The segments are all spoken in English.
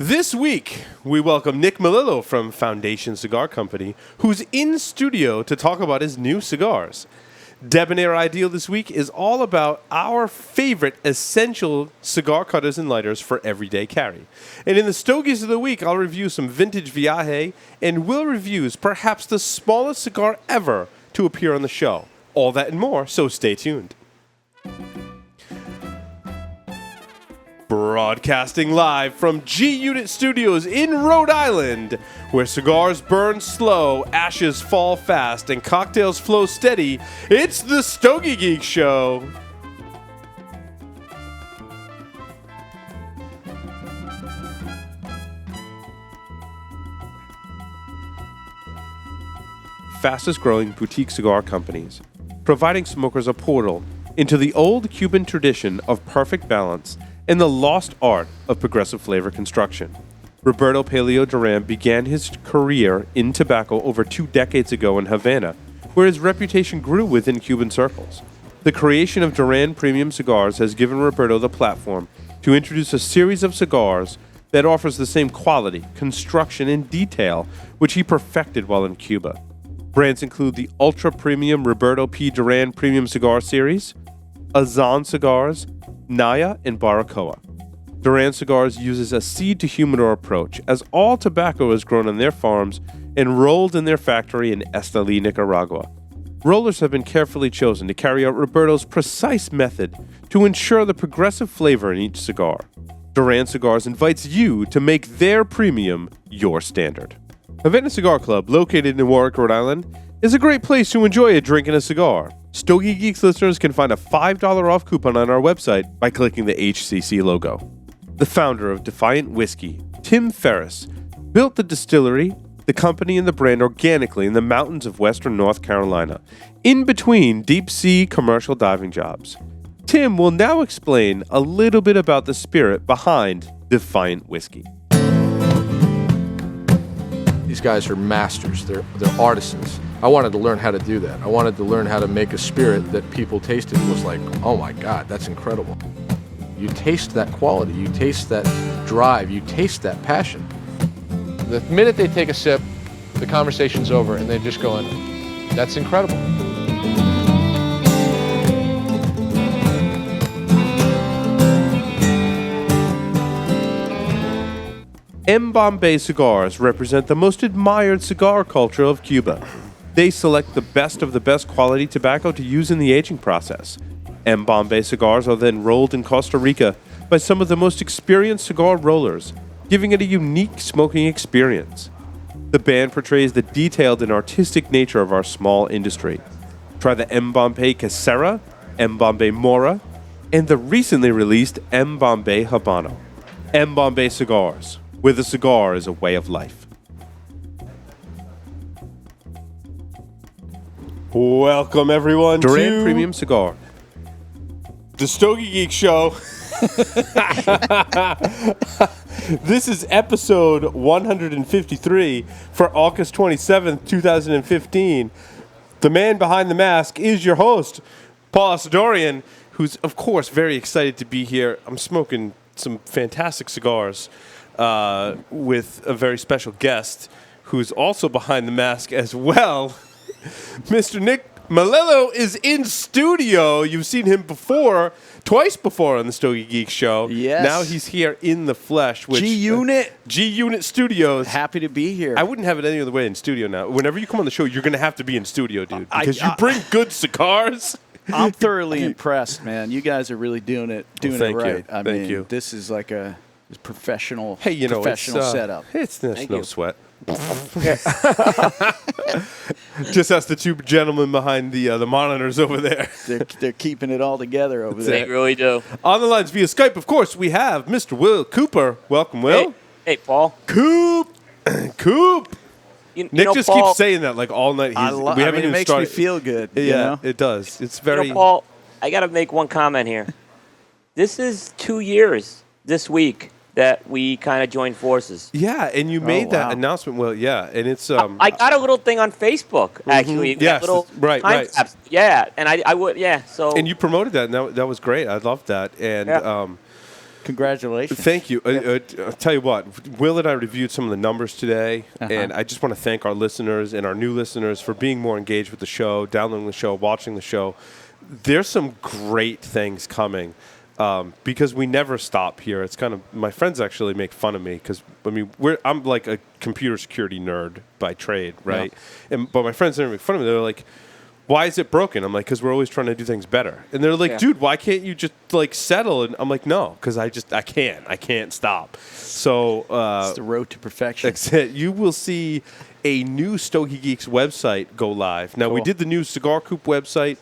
This week, we welcome Nick Melillo from Foundation Cigar Company, who's in studio to talk about his new cigars. Debonair Ideal this week is all about our favorite essential cigar cutters and lighters for everyday carry. And in the Stogies of the week, I'll review some vintage Viaje, and Will reviews perhaps the smallest cigar ever to appear on the show. All that and more, so stay tuned. Broadcasting live from G-Unit Studios in Rhode Island, where cigars burn slow, ashes fall fast, and cocktails flow steady, it's the Stogie Geeks Show. Fastest growing boutique cigar companies, providing smokers a portal into the old Cuban tradition of perfect balance and the lost art of progressive flavor construction. Roberto Paleo Duran began his career in tobacco over 2 decades ago in Havana, where his reputation grew within Cuban circles. The creation of Duran Premium Cigars has given Roberto the platform to introduce a series of cigars that offers the same quality, construction, and detail which he perfected while in Cuba. Brands include the ultra-premium Roberto P. Duran Premium Cigar Series, Azan Cigars, Naya, and Baracoa. Duran Cigars uses a seed-to-humidor approach, as all tobacco is grown on their farms and rolled in their factory in Esteli, Nicaragua. Rollers have been carefully chosen to carry out Roberto's precise method to ensure the progressive flavor in each cigar. Duran Cigars invites you to make their premium your standard. Havana Cigar Club, located in Warwick, Rhode Island, is a great place to enjoy a drink and a cigar. Stogie Geeks listeners can find a $5 off coupon on our website by clicking the HCC logo. The founder of Defiant Whiskey, Tim Ferriss, built the distillery, the company, and the brand organically in the mountains of western North Carolina, in between deep-sea commercial diving jobs. Tim will now explain a little bit about the spirit behind Defiant Whiskey. These guys are masters. They're artisans. I wanted to learn how to do that. I wanted to learn how to make a spirit that people tasted and was like, oh my God, that's incredible. You taste that quality. You taste that drive. You taste that passion. The minute they take a sip, the conversation's over and they're just going, that's incredible. M. Bombay cigars represent the most admired cigar culture of Cuba. They select the best of the best quality tobacco to use in the aging process. M. Bombay cigars are then rolled in Costa Rica by some of the most experienced cigar rollers, giving it a unique smoking experience. The band portrays the detailed and artistic nature of our small industry. Try the M. Bombay Casera, M. Bombay Mora, and the recently released M. Bombay Habano. M. Bombay cigars, where the cigar is a way of life. Welcome, everyone, Duran to Premium Cigar, the Stogie Geeks Show. This is episode 153 for August 27th, 2015. The man behind the mask is your host, Paul Asadorian, who's, of course, very excited to be here. I'm smoking some fantastic cigars with a very special guest who's also behind the mask as well. Mr. Nick Melillo is in studio. You've seen him twice before on the Stogie Geeks Show. Yes. Now he's here in the flesh. G-Unit. G-Unit Studios. Happy to be here. I wouldn't have it any other way in studio now. Whenever you come on the show, you're going to have to be in studio, dude, because you bring good cigars. I'm thoroughly impressed, man. You guys are really doing it thank right. you. I Thank mean, you. this is like a professional, Hey, professional setup. It's Thank no you. sweat. Just ask the two gentlemen behind the monitors over there. They're keeping it all together over They there. really do. On the lines via Skype, of course, we have Mr. Will Cooper. Welcome, Will. Hey, Paul. Coop. You Nick know, just Paul, keeps saying that like all night. It makes me feel good. Yeah, you know? it does. It's You very. know, Paul, I got to make one comment here. This is 2 years this week that we kind of joined forces. Yeah, and you made that wow. announcement. Well, yeah, and it's I got a little thing on Facebook, actually. Yes, Little right. time-lapse. Yeah, and I would, yeah, so. And you promoted that, and that was great. I loved that. And Yeah. Congratulations. Thank you. I'll tell you what, Will and I reviewed some of the numbers today, and I just want to thank our listeners and our new listeners for being more engaged with the show, downloading the show, watching the show. There's some great things coming because we never stop here. It's kind of, my friends actually make fun of me because, I mean, I'm like a computer security nerd by trade, right? Yeah. But my friends never make fun of me. They're like, why is it broken? I'm like, because we're always trying to do things better. And they're like, dude, why can't you just like settle? And I'm like, no, because I can't stop. So it's the road to perfection. That's it. You will see a new Stogie Geeks website go live. Now, we did the new Cigar Co website.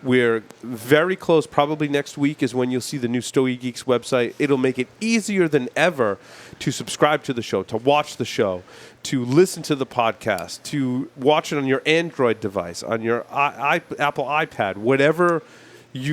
We're very close. Probably next week is when you'll see the new Stogie Geeks website. It'll make it easier than ever to subscribe to the show, to watch the show, to listen to the podcast, to watch it on your Android device, on your Apple iPad,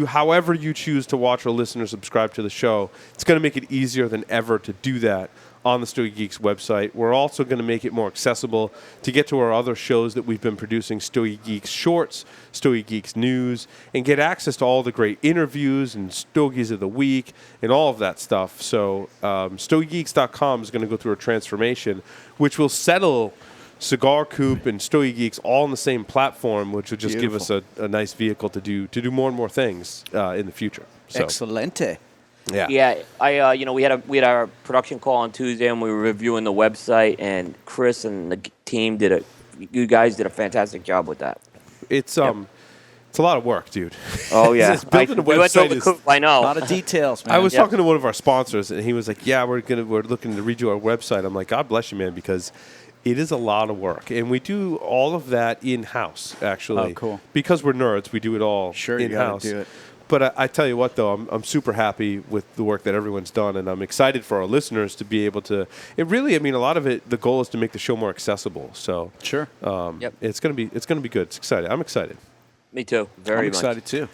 however you choose to watch or listen or subscribe to the show. It's going to make it easier than ever to do that on the Stogie Geeks website. We're also going to make it more accessible to get to our other shows that we've been producing, Stogie Geeks Shorts, Stogie Geeks News, and get access to all the great interviews and Stogies of the Week and all of that stuff. So StogieGeeks.com is going to go through a transformation, which will settle Cigar Co and Stogie Geeks all on the same platform, which will just give us a nice vehicle to do more and more things in the future. So. Excelente. Yeah. We had our production call on Tuesday, and we were reviewing the website, and Chris and the team you guys did a fantastic job with that. It's it's a lot of work, dude. Oh yeah, building a website I know. A lot of details, man. I was talking to one of our sponsors, and he was like, "Yeah, we're looking to redo our website." I'm like, "God bless you, man," because it is a lot of work, and we do all of that in house. Actually, oh cool. Because we're nerds, we do it all in house. Do it. But I tell you what, though, I'm super happy with the work that everyone's done, and I'm excited for our listeners to be able to. It really, I mean, a lot of it. The goal is to make the show more accessible. So sure, it's gonna be good. It's exciting. I'm excited. Me too. I'm excited too.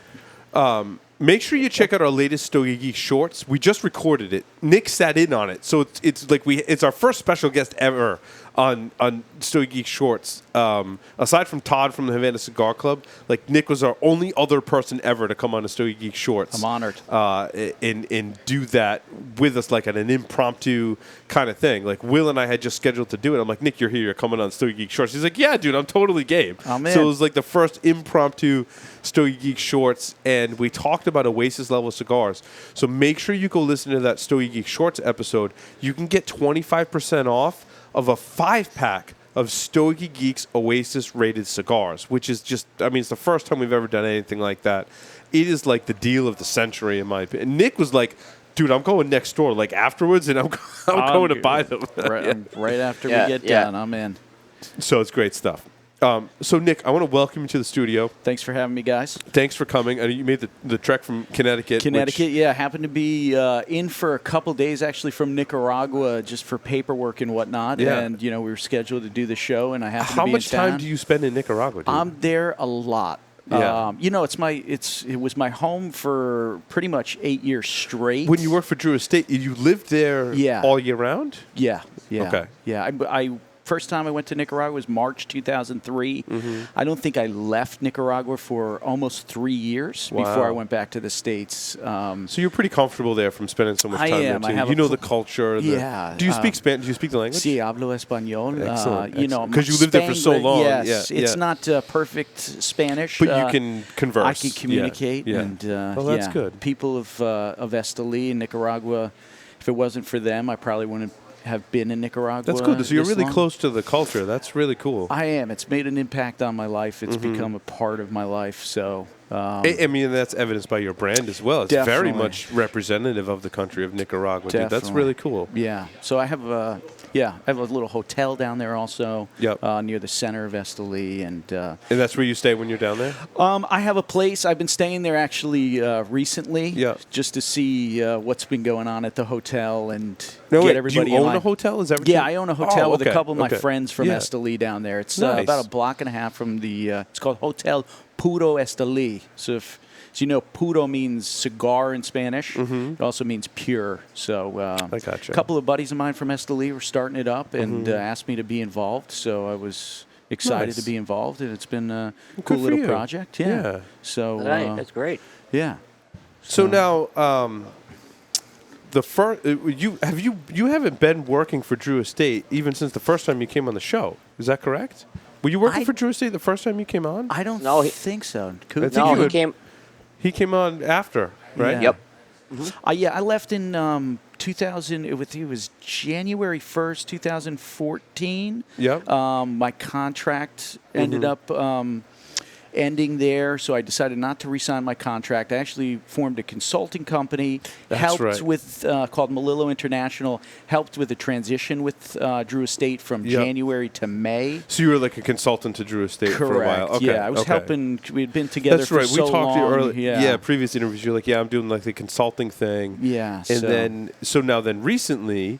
Make sure you check out our latest Stogie Geek Shorts. We just recorded it. Nick sat in on it, so it's like it's our first special guest ever on Stogie Geek Shorts. Aside from Todd from the Havana Cigar Club, like Nick was our only other person ever to come on a Stogie Geek Shorts. I'm honored. And do that with us like an impromptu kind of thing. Like Will and I had just scheduled to do it. I'm like, Nick, you're here. You're coming on Stogie Geek Shorts. He's like, yeah, dude, I'm totally game. I'm in. So it was like the first impromptu Stogie Geek Shorts, and we talked about Oasis level cigars. So make sure you go listen to that Stogie Geek Shorts episode. You can get 25% off of a 5-pack of Stogie Geeks Oasis rated cigars, which is just, I mean, it's the first time we've ever done anything like that. It is like the deal of the century, in my opinion. And Nick was like, dude, I'm going next door, like afterwards, and I'm going to buy them. Right after we get done, I'm in. So it's great stuff. So, Nick, I want to welcome you to the studio. Thanks for having me, guys. Thanks for coming. I mean, you made the trek from Connecticut. Yeah. Happened to be in for a couple days, actually, from Nicaragua, just for paperwork and whatnot. Yeah. And, we were scheduled to do the show, and I happened to be in town. How much time do you spend in Nicaragua, dude? I'm there a lot. Yeah. It was my home for pretty much 8 years straight. When you worked for Drew Estate, you lived there all year round? Yeah. Okay. Yeah. I first time I went to Nicaragua was March 2003. Mm-hmm. I don't think I left Nicaragua for almost 3 years before I went back to the States. So you're pretty comfortable there from spending so much time there, too. You know the culture. Yeah. Do you speak Spanish? Do you speak the language? Sí, hablo español. Excellent. Because you lived there for so long. Yes. It's not perfect Spanish. But you can converse. I can communicate. Yeah. And, well, that's good. People of Esteli in Nicaragua, if it wasn't for them, I probably wouldn't have been in Nicaragua. That's cool. So you're really close to the culture. That's really cool. I am. It's made an impact on my life. It's become a part of my life. So I mean, that's evidenced by your brand as well. It's very much representative of the country of Nicaragua. Dude. That's really cool. Yeah. So I have a little hotel down there also. Yep. Near the center of Esteli, and that's where you stay when you're down there. I have a place. I've been staying there actually recently. Yeah. Just to see what's been going on at the hotel and get everybody. Do you own a hotel? Is that what I own a hotel with a couple of my friends from Yeah. Esteli down there. It's Nice. about a block and a half from the. It's called Hotel Puro Esteli. So puro means cigar in Spanish. Mm-hmm. It also means pure. So I gotcha. a couple of buddies of mine from Esteli were starting it up and asked me to be involved. So I was excited to be involved, and it's been a cool little project. Yeah. So that's great. Yeah. So now, the first you haven't been working for Drew Estate even since the first time you came on the show. Is that correct? Were you working for Drew Estate the first time you came on? I don't think so. think No, you he had- came. He came on after, right? Yeah. Yep. Yeah, I left in 2000. It was January 1st, 2014. Yep. My contract ended up ending there, so I decided not to re-sign my contract. I actually formed a consulting company, helped right. with called Melillo International, helped with the transition with Drew Estate from Yep. January to May. So you were like a consultant to Drew Estate for a while. Correct. Okay. Yeah, I was okay. helping. We had been together That's for right. so We talked to you long. earlier. Yeah. Previous interviews. You're like, yeah, I'm doing like the consulting thing. Yeah, And so- then recently,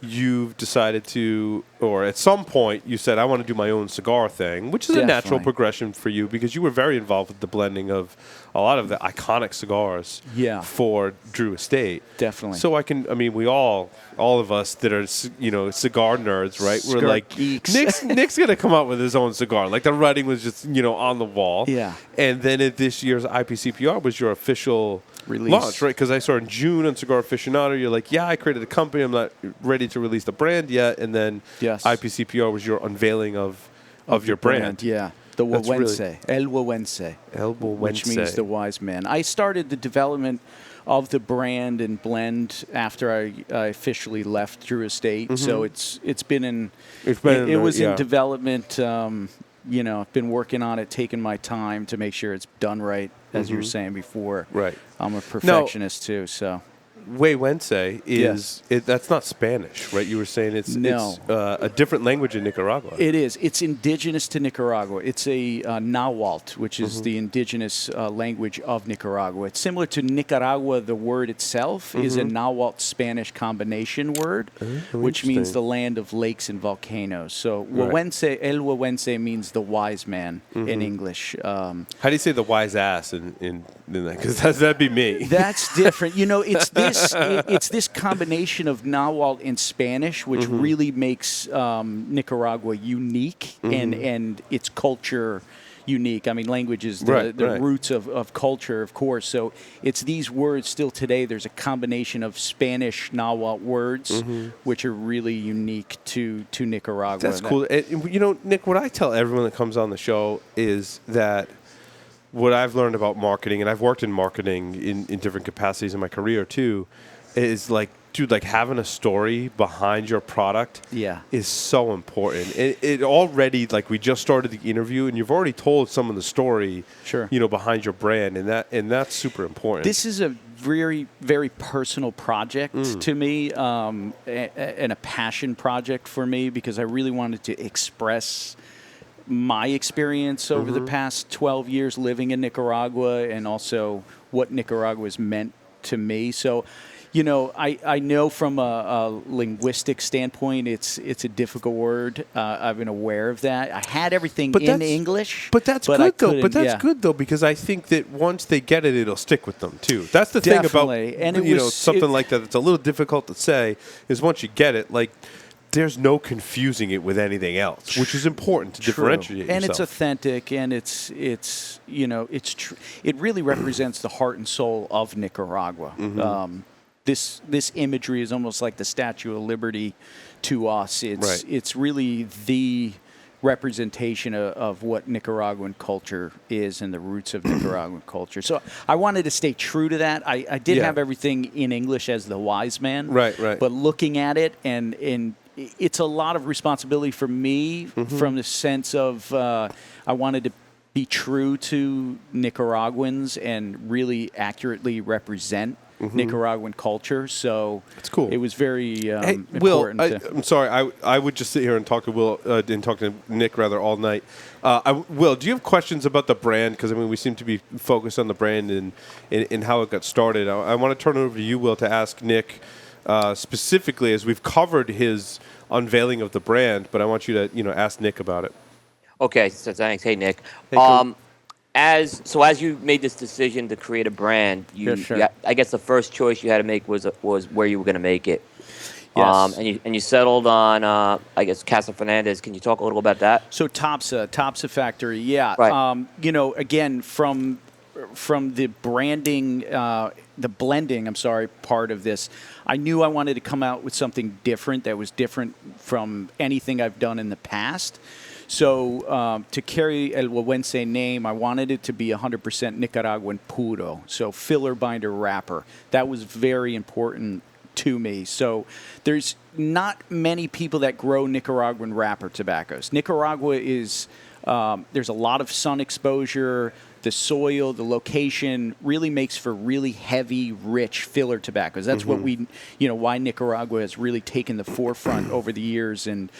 you've decided to, or at some point, you said, I want to do my own cigar thing, which is a natural Definitely. progression for you because you were very involved with the blending of a lot of the iconic cigars Yeah. for Drew Estate. Definitely. So we all of us that are, cigar nerds, right? We're Cigar like, geeks. Nick's going to come out with his own cigar. Like the writing was just, on the wall. Yeah. And then at this year's IPCPR was your official Release. launch, right? Because I saw in June on Cigar Aficionado, you're like, yeah, I created a company. I'm not ready to release the brand yet. And then Yes. IPCPR was your unveiling of your brand. Yeah. The That's really- Güegüense, El Güegüense, El which Güegüense. means the wise man. I started the development of the brand and blend after I officially left Drew Estate. So it's been in it was in development. I've been working on it, taking my time to make sure it's done right, as you were saying before. Right. I'm a perfectionist too, so. Güegüense is that's not Spanish, right? You were saying it's a different language in Nicaragua. It is. It's indigenous to Nicaragua. It's a Nahuatl, which is the indigenous language of Nicaragua. It's similar to Nicaragua. The word itself is a Nahuatl Spanish combination word, which means interesting. the land of lakes and volcanoes. So Right. Güegüense, El Güegüense means the wise man in English. How do you say the wise ass in that? Because that'd be me. That's different. It's this combination of Nahuatl and Spanish, which really makes Nicaragua unique and its culture unique. I mean, language is the Right. roots of culture, of course. So it's these words still today. There's a combination of Spanish Nahuatl words, which are really unique to Nicaragua. That's cool. And, Nick, what I tell everyone that comes on the show is that what I've learned about marketing, and I've worked in marketing in different capacities in my career too, is like, dude, like having a story behind your product is so important. It already, like we just started the interview and you've already told some of the story, behind your brand, and that's super important. This is a very, very personal project to me, and a passion project for me because I really wanted to express my experience over the past 12 years living in Nicaragua and also what Nicaragua has meant to me. So, I know from a linguistic standpoint, it's a difficult word. I've been aware of that. I had everything in English. But that's good though. But that's good though because I think that once they get it, it'll stick with them too. That's the thing about something like that. That's a little difficult to say. Is once you get it, like there's no confusing it with anything else, which is important to differentiate yourself. And it's authentic, and it's it really represents the heart and soul of Nicaragua. This imagery is almost like the Statue of Liberty to us. It's really the representation of what Nicaraguan culture is and the roots of Nicaraguan culture. So I wanted to stay true to that. I did have everything in English as the wise man. Right. But looking at it, and it's a lot of responsibility for me from the sense of I wanted to be true to Nicaraguans and really accuratly represent Nicaraguan culture. So it's cool. It was very important. Will, I'm sorry. I would just sit here and talk to Will and talk to Nick rather all night. Will, do you have questions about the brand? Because we seem to be focused on the brand and how it got started. I want to turn it over to you, Will, to ask Nick specifically as we've covered his unveiling of the brand. But I want you to ask Nick about it. Okay, so thanks. Hey, Nick. Hey, cool. As you made this decision to create a brand, I guess the first choice you had to make was where you were going to make it. Yes. And you settled on I guess Casa Fernandez. Can you talk a little about that? So Topsa Factory, yeah. Right. Again from the branding the blending, part of this, I knew I wanted to come out with something different that was different from anything I've done in the past. So to carry El Güegüense name, I wanted it to be 100% Nicaraguan puro, so filler binder wrapper. That was very important to me. So there's not many people that grow Nicaraguan wrapper tobaccos. Nicaragua is, there's a lot of sun exposure. The soil, the location really makes for really heavy, rich filler tobaccos. That's what why Nicaragua has really taken the forefront over the years. And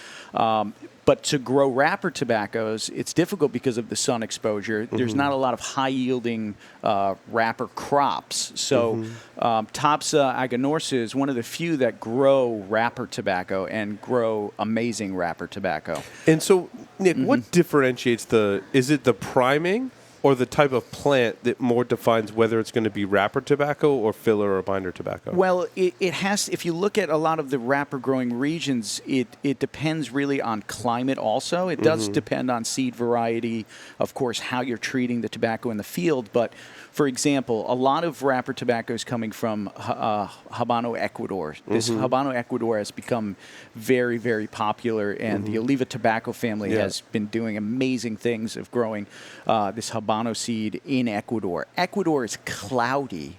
but to grow wrapper tobaccos, it's difficult because of the sun exposure. There's not a lot of high-yielding wrapper crops. So Tapsa Aganorsa is one of the few that grow wrapper tobacco and grow amazing wrapper tobacco. And so, Nick, what differentiates is it the priming or the type of plant that more defines whether it's going to be wrapper tobacco or filler or binder tobacco? Well, it has. If you look at a lot of the wrapper growing regions, it depends really on climate also. It does depend on seed variety, of course, how you're treating the tobacco in the field. But, for example, a lot of wrapper tobacco is coming from Habano, Ecuador. This Habano, Ecuador has become very, very popular, and the Oliva tobacco family has been doing amazing things of growing this Habano seed in Ecuador. Ecuador is cloudy.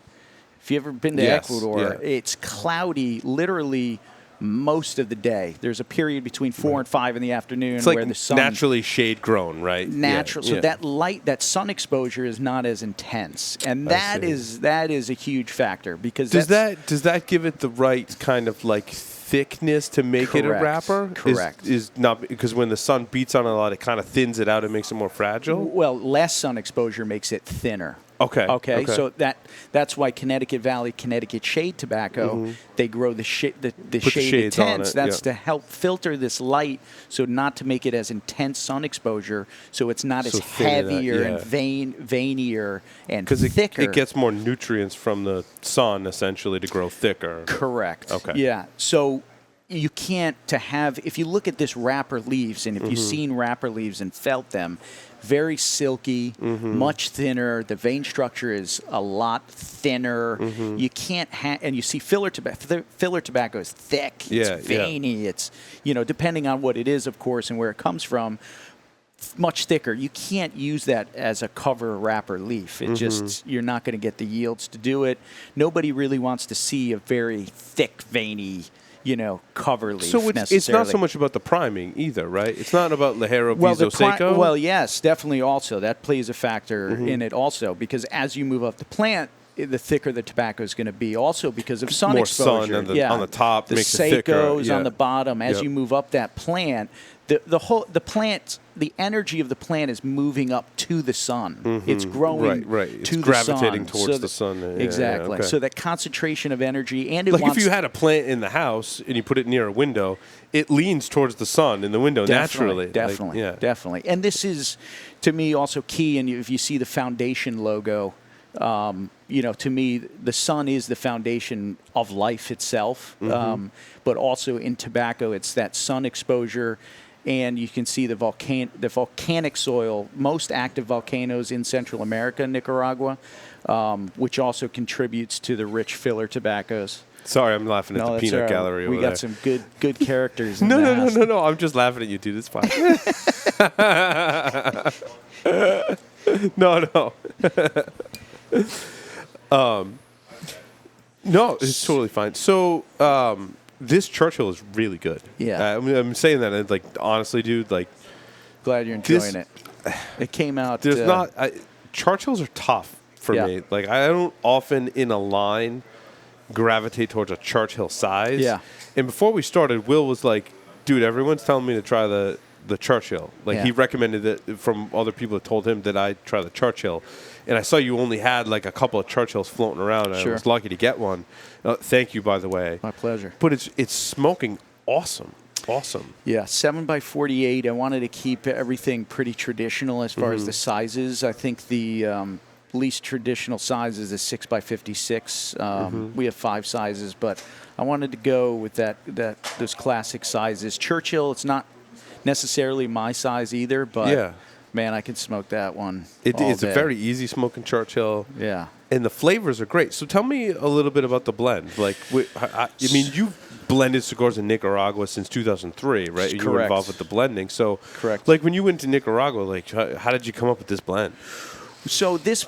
If you've ever been to Ecuador, it's cloudy literally most of the day. There's a period between 4 and 5 in the afternoon it's like where the sun naturally shade grown, right? Natural. So that light, that sun exposure is not as intense, and that is a huge factor because does that give it the right kind of like thickness to make it a wrapper? Correct. Is not because when the sun beats on it a lot, it kind of thins it out and makes it more fragile. Well, less sun exposure makes it thinner. Okay. So that's why Connecticut Valley, Connecticut shade tobacco, they grow the shaded tints. That's to help filter this light, so not to make it as intense sun exposure, so it's not as heavier and veinier and thicker. It gets more nutrients from the sun essentially to grow thicker. Correct. Okay. Yeah. So you can't if you look at this wrapper leaves, and if you've seen wrapper leaves and felt them, very silky, much thinner. The vein structure is a lot thinner. You can't and you see filler tobacco is thick. It's veiny. It's, depending on what it is, of course, and where it comes from, much thicker. You can't use that as a cover wrapper leaf. It just, you're not going to get the yields to do it. Nobody really wants to see a very thick, veiny, cover leaf. So it's not so much about the priming either, right? It's not about Ligero Piso Seco? Well, yes, definitely also. That plays a factor in it also, because as you move up the plant, the thicker the tobacco is going to be, also because of sun exposure. More sun on the top the makes it thicker. Secos on the bottom. As you move up that plant, the energy of the plant is moving up to the sun. It's growing It's to gravitating the sun. towards the sun. Exactly. Okay. So that concentration of energy, and if you had a plant in the house and you put it near a window, it leans towards the sun in the window naturally. Definitely. And this is, to me, also key. And if you see the foundation logo, to me, the sun is the foundation of life itself. But also in tobacco, it's that sun exposure. And you can see the volcanic soil, most active volcanoes in Central America, Nicaragua, which also contributes to the rich filler tobaccos. Sorry, I'm laughing at the peanut gallery over there. We got some good characters. No. I'm just laughing at you, dude. It's fine. No. No, it's totally fine. So, this Churchill is really good. Yeah. I'm saying that, and honestly, dude, glad you're enjoying it. It came out. Churchills are tough for me. I don't often in a line gravitate towards a Churchill size. Yeah. And before we started, Will was like, dude, everyone's telling me to try the Churchill. He recommended it from other people that told him that I try the Churchill. And I saw you only had a couple of Churchills floating around. And I was lucky to get one. Thank you, by the way. My pleasure. But it's smoking awesome. Yeah, 7x48. I wanted to keep everything pretty traditional as far as the sizes. I think the least traditional size is a 6x56. We have 5 sizes, but I wanted to go with those classic sizes. Churchill, it's not necessarily my size either, but man, I can smoke that one. It's a very easy smoking Churchill. Yeah. And the flavors are great. So tell me a little bit about the blend. Like, I mean, you've blended cigars in Nicaragua since 2003, right? You were Correct. involved with the blending. So, Correct. like, when you went to Nicaragua, like, how did you come up with this blend? So this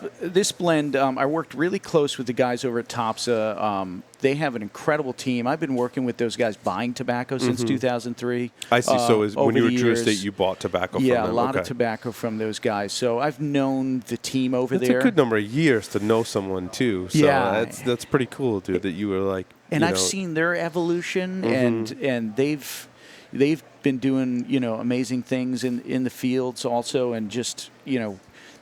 blend, I worked really close with the guys over at Topsa. They have an incredible team. I've been working with those guys buying tobacco since 2003. I see. So when you were over at the Drew years. Estate, you bought tobacco from them? Yeah, a lot of Okay. tobacco from those guys. So I've known the team over That's there. a good number of years to know someone, too. So Yeah. that's pretty cool, dude, that you were like, And you I've know, seen their evolution, and they've been doing amazing things in the fields also, and just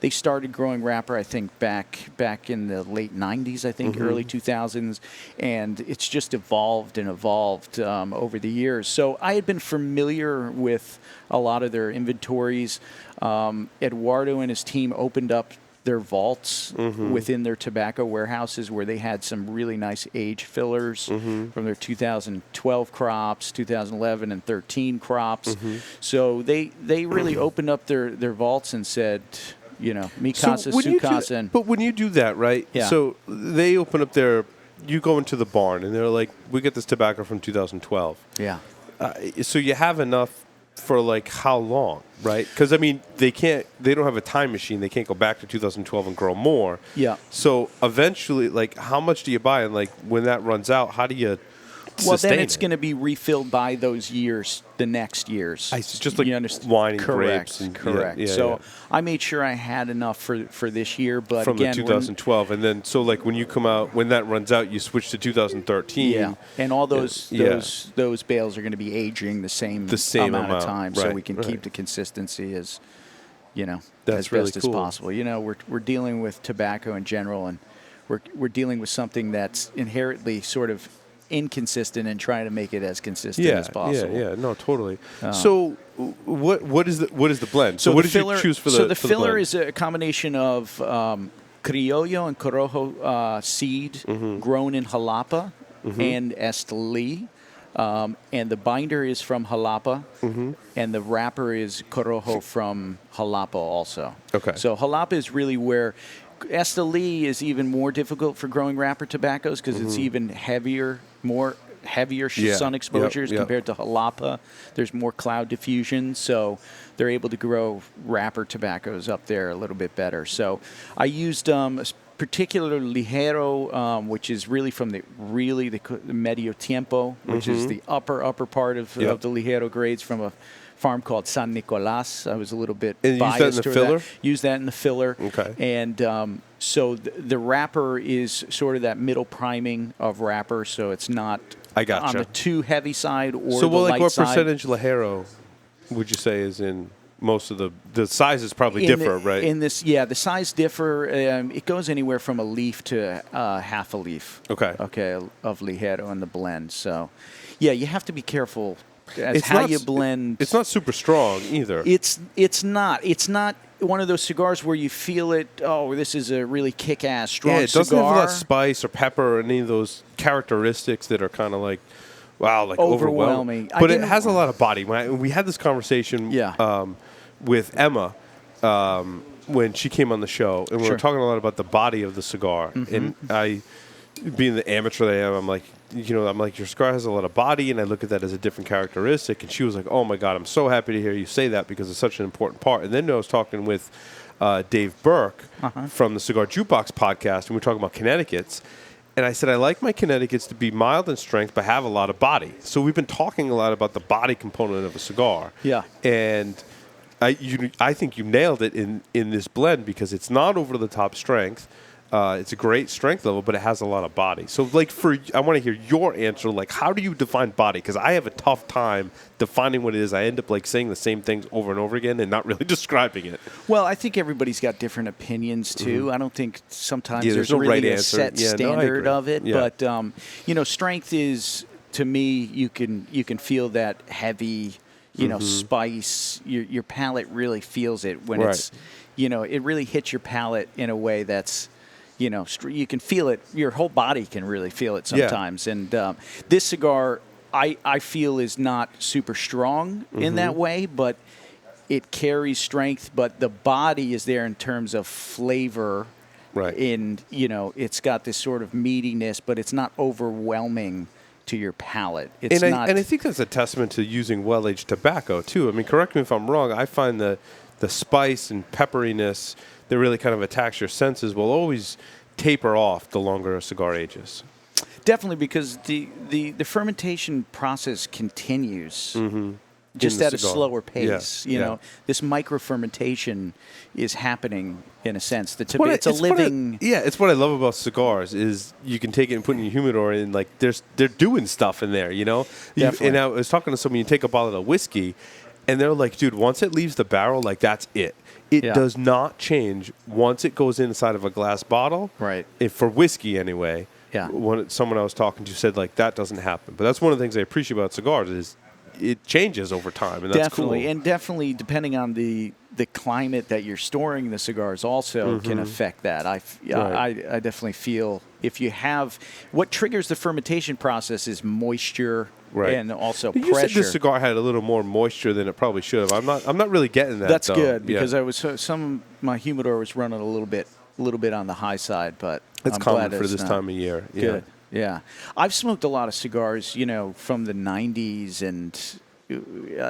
they started growing wrapper I think back in the late '90s, I think early 2000s, and it's just evolved and evolved over the years. So I had been familiar with a lot of their inventories. Eduardo and his team opened up their vaults within their tobacco warehouses where they had some really nice age fillers from their 2012 crops, 2011 and 13 crops. So they really opened up their vaults and said, Mikasa, when you do- Sukasa. And But when you do that, right? Yeah. So they open up you go into the barn, and they're like, we get this tobacco from 2012. yeah. So you have enough for like how long, right? Because I mean, they don't have a time machine. They can't go back to 2012 and grow more. Yeah. So eventually, like, how much do you buy? And like, when that runs out, how do you Well, sustain then it's it? going to be refilled by those years, the next years. I see, just like You understand? wine and Correct, grapes and- correct. yeah, so yeah. I made sure I had enough for this year, but from again, the when- 2012, and then so like when you come out, when that runs out, you switch to 2013. Yeah, and all those Yeah. those bales are going to be aging the same amount of time, so right, we can right. keep the consistency as That's as really best cool. as possible. We're dealing with tobacco in general, and we're dealing with something that's inherently sort of inconsistent and trying to make it as consistent as possible. Yeah, no, totally. So what is the blend? So the what did filler, you choose for the So the for filler blend? is a combination of Criollo and Corojo seed Mm-hmm. grown in Jalapa and Esteli. And the binder is from Jalapa, Mm-hmm. and the wrapper is Corojo from Jalapa also. Okay. So Jalapa is really where Esteli is even more difficult for growing wrapper tobaccos because it's even heavier, more heavier Yeah. sun exposures Yep. compared to Jalapa. There's more cloud diffusion, so they're able to grow wrapper tobaccos up there a little bit better. So I used particular Ligero, which is really from the Medio Tiempo, which is the upper part of Yep. the Ligero grades from a farm called San Nicolas. I was a little bit And you used that in biased the toward filler? Use that in the filler. Okay. And so the wrapper is sort of that middle priming of wrapper, so it's not I gotcha. on the too heavy side or So the what light percentage side. Ligero would you say is in most of the sizes probably In differ, the- right? In this, yeah, the size differ. It goes anywhere from a leaf to half a leaf. Okay. Of Ligero in the blend. So, yeah, you have to be careful as It's how not you s- blend. It's not super strong either. It's not one of those cigars where you feel it. Oh, this is a really kick-ass strong yeah, it doesn't cigar. have a lot of spice or pepper or any of those characteristics that are kind of like, wow, like Overwhelming. I But it didn't- has a lot of body. We had this conversation Yeah. with Emma when she came on the show, and we were Sure. talking a lot about the body of the cigar. And I, being the amateur that I am, I'm like, your cigar has a lot of body, and I look at that as a different characteristic. And she was like, oh my God, I'm so happy to hear you say that because it's such an important part. And then I was talking with Dave Burke from the Cigar Jukebox podcast, and we were talking about Connecticut's. And I said, I like my Connecticut's to be mild in strength, but have a lot of body. So we've been talking a lot about the body component of a cigar. Yeah. And I think you nailed it in this blend because it's not over the top strength. It's a great strength level, but it has a lot of body. So, like, I want to hear your answer. Like, how do you define body? Because I have a tough time defining what it is. I end up like saying the same things over and over again and not really describing it. Well, I think everybody's got different opinions too. I don't think sometimes Yeah, there's there's no really right a answer. set Yeah, no, I standard agree. of it. Yeah. But strength is, to me, you can feel that heavy, spice. Your palate really feels it when Right. it's, it really hits your palate in a way that's. You can feel it. Your whole body can really feel it Yeah. sometimes. And this cigar, I feel, is not super strong in that way, but it carries strength. But the body is there in terms of flavor Right. And, it's got this sort of meatiness, but it's not overwhelming to your palate. It's not. And I think that's a testament to using well-aged tobacco, too. I mean, correct me if I'm wrong. I find the spice and pepperiness that really kind of attacks your senses will always taper off the longer a cigar ages. Definitely, because the fermentation process continues. Just at a slower pace. This micro fermentation is happening in a sense. It's a living. It's what I love about cigars is you can take it and put it in your humidor and like they're doing stuff in there. Definitely. And I was talking to someone. You take a bottle of whiskey, and they're like, "Dude, once it leaves the barrel, like that's it. It does not change once it goes inside of a glass bottle. Right. For whiskey anyway. Yeah. Someone I was talking to said like that doesn't happen. But that's one of the things I appreciate about cigars is it changes over time, and that's definitely cool. And definitely depending on the climate that you're storing the cigars also can affect that. I definitely feel if you have what triggers the fermentation process is moisture and also but pressure. You said this cigar had a little more moisture than it probably should have. I'm not really getting that. That's though. good because my humidor was running a little bit on the high side, but it's I'm common glad for it's this not. time of year. Good. Yeah. I've smoked a lot of cigars, from the 90s, and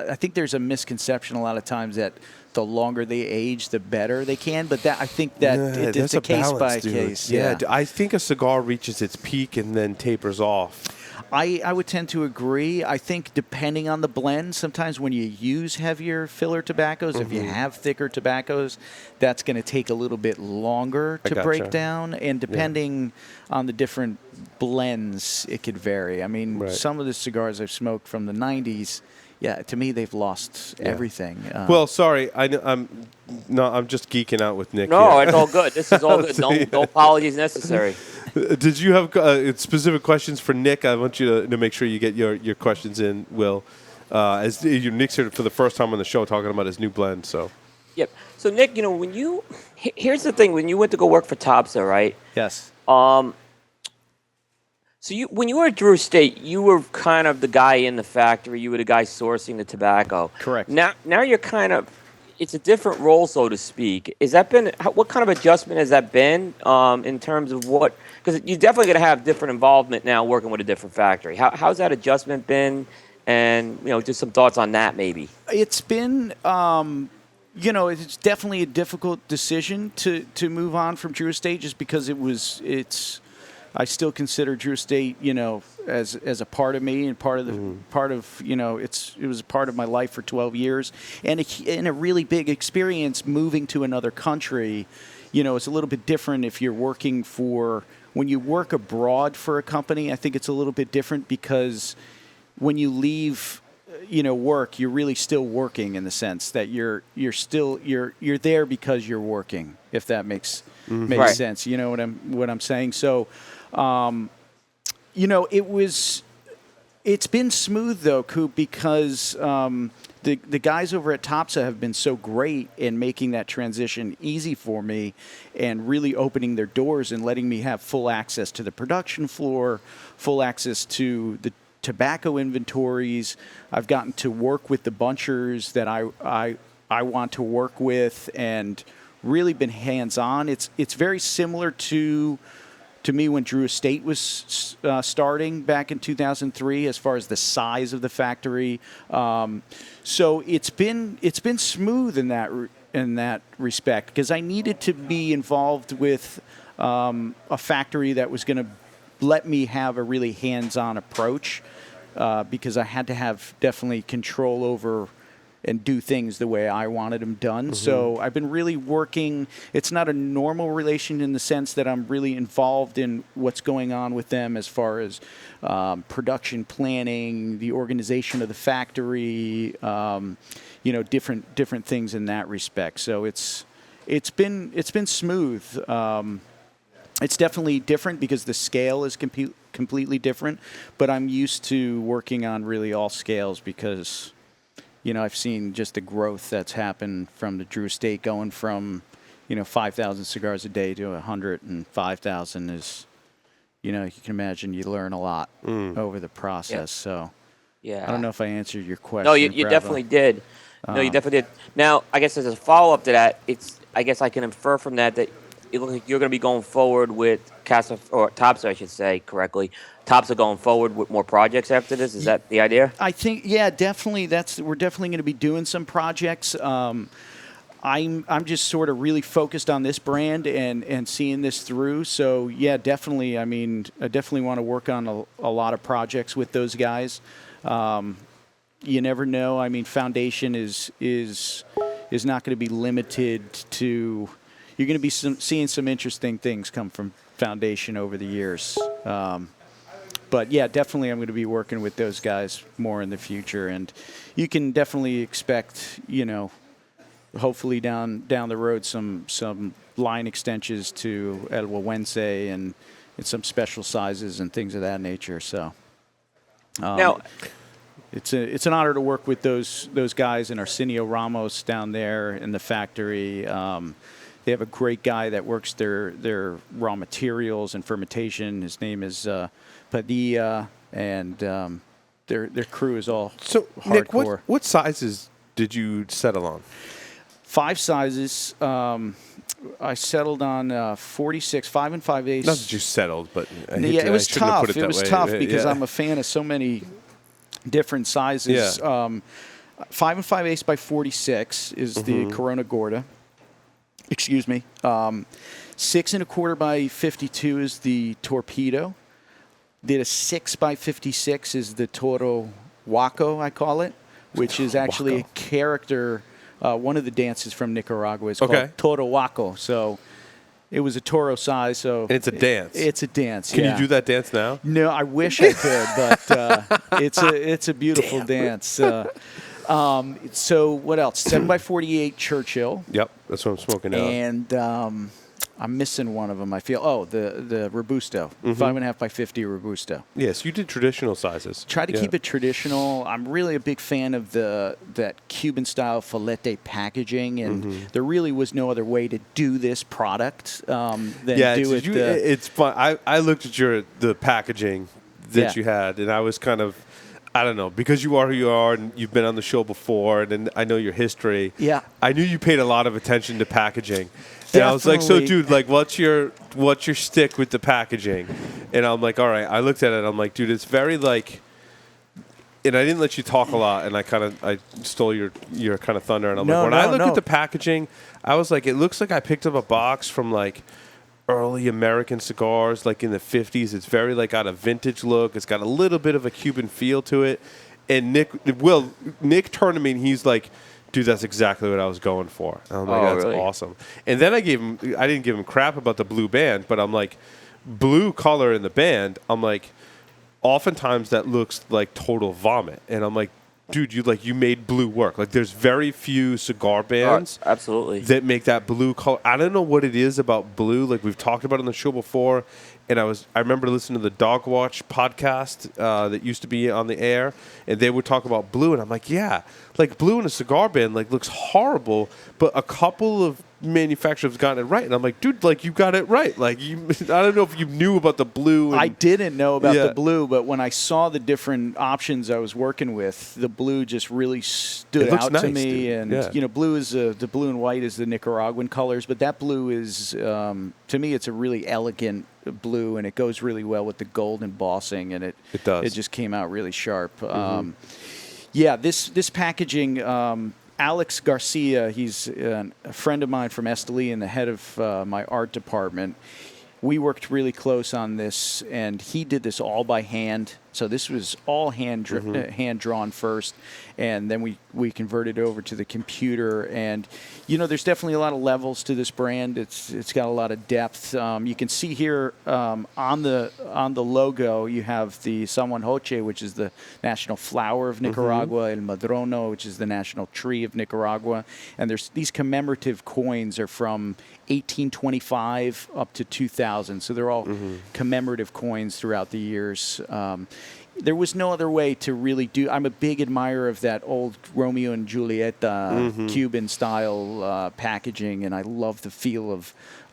I think there's a misconception a lot of times that the longer they age, the better they can. But I think that it's a case by case. Yeah. I think a cigar reaches its peak and then tapers off. I would tend to agree. I think depending on the blend, sometimes when you use heavier filler tobaccos, if you have thicker tobaccos, that's going to take a little bit longer to break down. And depending on the different blends, it could vary. I mean, some of the cigars I've smoked from the 90s, to me, they've lost everything. Well, sorry, I'm just geeking out with Nick. No, here. it's all good. This is all good. No apologies necessary. Did you have specific questions for Nick? I want you to make sure you get your questions in, Will. As Nick's here for the first time on the show talking about his new blend. So. Yep. So Nick, here's the thing: when you went to go work for Topsa, right? Yes. So when you were at Drew Estate, you were kind of the guy in the factory. You were the guy sourcing the tobacco. Correct. Now you're kind of, it's a different role, so to speak. What kind of adjustment has that been in terms of what? Because you're definitely going to have different involvement now working with a different factory. How's that adjustment been? And just some thoughts on that, maybe. It's been. It's definitely a difficult decision to move on from Drew Estate just because I still consider Drew Estate, as a part of me and part of it was a part of my life for 12 years and a really big experience moving to another country. It's a little bit different if you're working when you work abroad for a company. I think it's a little bit different because when you leave, work, you're really still working in the sense that you're there because you're working. If that makes sense, you know what I'm saying. So. It's been smooth though, Coop, because the guys over at Topsa have been so great in making that transition easy for me and really opening their doors and letting me have full access to the production floor, full access to the tobacco inventories. I've gotten to work with the bunchers that I want to work with and really been hands-on. It's very similar to me when Drew Estate was starting back in 2003 as far as the size of the factory. So it's been smooth in that respect because I needed to be involved with a factory that was going to let me have a really hands-on approach because I had to have definitely control over and do things the way I wanted them done. So I've been really working. It's not a normal relation in the sense that I'm really involved in what's going on with them as far as production planning, the organization of the factory, different things in that respect. So it's been smooth. It's definitely different because the scale is completely different, but I'm used to working on really all scales because I've seen just the growth that's happened from the Drew Estate going from, 5,000 cigars a day to 105,000 is, you can imagine you learn a lot over the process. Yep. So I don't know if I answered your question. No, you definitely did. No, you definitely did. Now, I guess as a follow-up to that, I guess I can infer from that it looks like you're going to be going forward with Casa or Tops, I should say correctly. Tops are going forward with more projects after this. Is that the idea? I think, yeah, definitely. We're definitely going to be doing some projects. I'm just sort of really focused on this brand and seeing this through. So yeah, definitely. I mean, I definitely want to work on a lot of projects with those guys. You never know. I mean, Foundation is not going to be limited to. You're going to be seeing some interesting things come from Foundation over the years. But yeah, definitely, I'm going to be working with those guys more in the future, and you can definitely expect, hopefully down the road, some line extensions to El Güegüense and some special sizes and things of that nature. So Now, it's an honor to work with those guys and Arsenio Ramos down there in the factory. They have a great guy that works their raw materials and fermentation. His name is Padilla, and their crew is all hardcore. Nick, what sizes did you settle on? 5 sizes. I settled on 46, 5 and 5/8. Not that you settled, but It was tough. It was tough because yeah. I'm a fan of so many different sizes. Yeah. 5 and 5/8 by 46 is the Corona Gorda. Excuse me. 6 1/4 by 52 is the Torpedo. Did a 6 by 56 is the Toro Huaco, I call it, which is actually a character. One of the dances from Nicaragua is called Toro Huaco. So it was a toro size. So and it's a dance. It's a dance. Can you do that dance now? No, I wish I could, but it's a beautiful dance. So what else? 7 by 48 Churchill. Yep, that's what I'm smoking now. And I'm missing one of them. I feel. The Robusto, 5.5 by 50 Robusto. Yes, you did traditional sizes. Try to keep it traditional. I'm really a big fan of that Cuban style filete packaging, and there really was no other way to do this product than do it. It's fun. I looked at the packaging that you had, and I was kind of. I don't know, because you are who you are, and you've been on the show before, and I know your history. Yeah, I knew you paid a lot of attention to packaging, and I was like, "So, dude, like, what's your stick with the packaging?" And I'm like, "All right." I looked at it, I'm like, "Dude, it's very like," and I didn't let you talk a lot, and I stole your kind of thunder, and I'm like, when I look at the packaging, I was like, it looks like I picked up a box from like early American cigars, like in the 50s. It's very like got a vintage look. It's got a little bit of a Cuban feel to it. And Nick turned to me and he's like, dude, that's exactly what I was going for. And I'm like, that's really awesome. And then I didn't give him crap about the blue band, but I'm like, blue color in the band, I'm like, oftentimes that looks like total vomit. And I'm like, dude, you made blue work. Like, there's very few cigar bands absolutely that make that blue color. I don't know what it is about blue. Like, we've talked about it on the show before, and I remember listening to the Dog Watch podcast that used to be on the air, and they would talk about blue, and I'm like, yeah, like blue in a cigar band like looks horrible, but a couple of manufacturers have gotten it right, and I'm like, dude, like you got it right. Like I don't know if you knew about the blue. I didn't know about the blue, but when I saw the different options I was working with, the blue just really stood out to me. Dude. And blue is the blue and white is the Nicaraguan colors, but that blue is to me it's a really elegant blue, and it goes really well with the gold embossing, and it does. It just came out really sharp. This packaging. Alex Garcia, he's a friend of mine from Esteli and the head of my art department. We worked really close on this, and he did this all by hand. So this was all hand drawn first, and then we converted over to the computer. And there's definitely a lot of levels to this brand. It's got a lot of depth. You can see here on the logo you have the San Juan Joche, which is the national flower of Nicaragua, El Madrono, which is the national tree of Nicaragua, and there's these commemorative coins are from 1825 up to 2000. So they're all commemorative coins throughout the years. There was no other way to really do. I'm a big admirer of that old Romeo and Julieta Cuban style packaging, and I love the feel